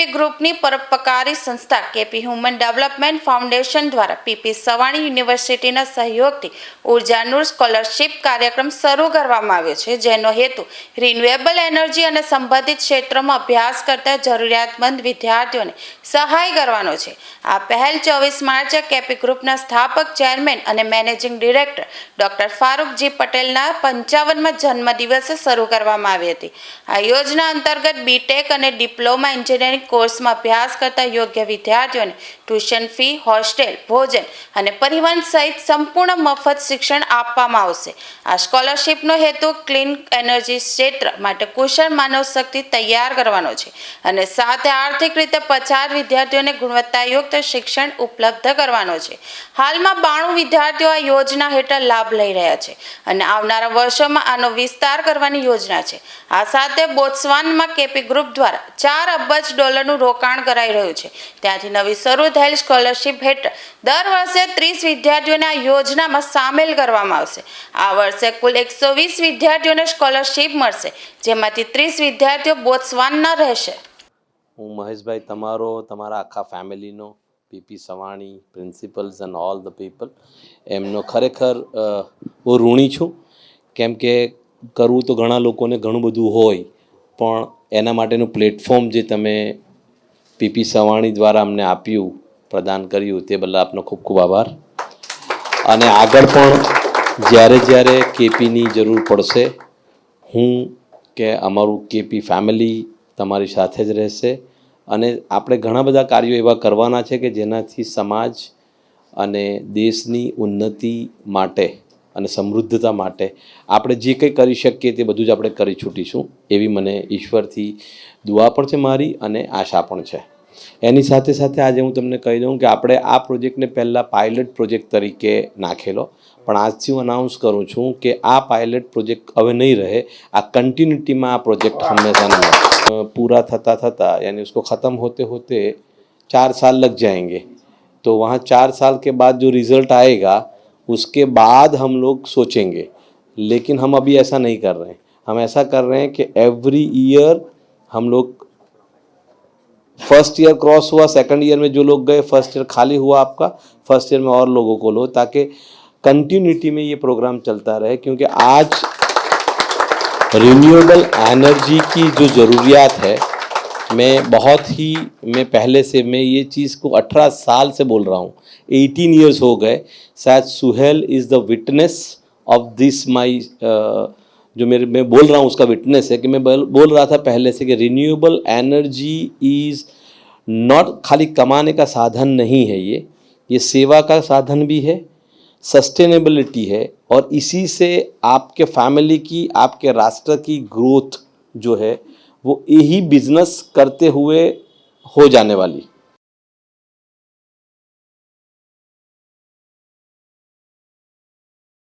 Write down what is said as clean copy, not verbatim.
ग्रुपनी परोपकारी संस्था KP human development foundation द्वारा पीपी सवाणी यूनिवर्सिटीना सहयोगथी ऊर्जा नूर स्कॉलरशिप कार्यक्रम शरू करवामां आव्यो छे, जेनो हेतु रिन्युएबल एनर्जी अने संबंधित क्षेत्रोमां अभ्यास करता जरूरियातमंद विद्यार्थीओने सहाय करवानो छे। आ पहल 24 मार्चे केपी ग्रुपना स्थापक चेरमेन अने मैनेजिंग डिरेक्टर डॉक्टर फारूक जी पटेलना 55मा जन्मदिवसे शरू करवामां आवी हती। आ योजना अंतर्गत बीटेक अने डिप्लोमा इंजीनियरिंग कोर्स में अभ्यास करता योग्य विद्यार्थियों ने ट्यूशन फी, होस्टेल, भोजन और परिवहन सहित संपूर्ण मफत शिक्षण आपवामां आवशे। आ स्कॉलरशिपनो हेतु क्लीन एनर्जी क्षेत्र माटे कुशल मानव शक्ति तैयार करवानो छे अने साथे आर्थिक रीते पछात विद्यार्थीओने गुणवत्तायुक्त शिक्षण उपलब्ध करवानो छे। हालमां 92 विद्यार्थीओ आ योजना हेठळ लाभ लई रह्या छे अने आवनारा वर्षोमां आनो विस्तार करवानी योजना छे। आ साथे बोत्सवानामां केपी ग्रुप द्वारा $4 अबज रोकाण कराई रह्युं छे। त्यांथी नवी शरू थयेल स्कॉलरशिप हेठळ दर वर्षे 30 विद्यार्थीओने आ योजनामां सामेल करवामां आवशे। आ वर्षे कुल 120 विद्यार्थीओने स्कॉलरशिप मळशे, जेमांथी 30 विद्यार्थीओ बोत्सवाना रहेशे। હું મહેશભાઈ તમારા આખા ફેમિલીનો P P Savani principals and all the people એમનો ખરેખર હું ઋણી છું, કેમ કે કરવું તો ઘણા લોકોને ઘણું બધું હોય, પણ એના માટેનું પ્લેટફોર્મ જે તમે પીપી સવાણી દ્વારા અમને આપ્યું, પ્રદાન કર્યું, તે બદલ આપનો ખૂબ ખૂબ આભાર। અને આગળ પણ જ્યારે કેપીની જરૂર પડશે, હું કે અમારું કેપી ફેમિલી તમારી સાથે જ રહેશે અને આપણે ઘણા બધા કાર્યો એવા કરવાના છે કે જેનાથી સમાજ અને દેશની ઉન્નતિ માટે અને સમૃદ્ધતા માટે આપણે જે કંઈ કરી શકીએ તે બધું જ આપણે કરી છૂટીશું, એવી મને ઈશ્વરથી દુઆ પણ છે મારી અને આશા પણ છે। એની સાથે સાથે આજે હું તમને કહી દઉં કે આપણે આ પ્રોજેક્ટને પહેલાં પાયલટ પ્રોજેક્ટ તરીકે નાખેલો, પણ આજથી હું અનાઉન્સ કરું છું કે આ પાયલટ પ્રોજેક્ટ હવે નહીં રહે, આ કન્ટિન્યુટીમાં આ પ્રોજેક્ટ હંમેશાનો पूरा था यानी उसको ख़त्म होते होते 4 साल लग जाएंगे। तो वहाँ 4 साल के बाद जो रिज़ल्ट आएगा उसके बाद हम लोग सोचेंगे, लेकिन हम अभी ऐसा नहीं कर रहे हैं। हम ऐसा कर रहे हैं कि एवरी ईयर हम लोग फर्स्ट ईयर क्रॉस हुआ, सेकंड ईयर में जो लोग गए, फर्स्ट ईयर खाली हुआ आपका, फर्स्ट ईयर में और लोगों को लो, ताकि कंटिन्यूटी में ये प्रोग्राम चलता रहे। क्योंकि आज रिन्यूएबल एनर्जी की जो ज़रूरियात है, मैं पहले से मैं ये चीज़ को 18 साल से बोल रहा हूँ, 18 ईयर्स हो गए। शायद Suhail is the witness of this my जो मैं बोल रहा हूँ उसका विटनेस है कि मैं बोल रहा था पहले से कि रिन्यूएबल एनर्जी इज़ नॉट खाली कमाने का साधन नहीं है, ये सेवा का साधन भी है, सस्टेनेबिलिटी है, और इसी से आपके फैमिली की, आपके राष्ट्र की ग्रोथ जो है वो यही बिजनेस करते हुए हो जाने वाली।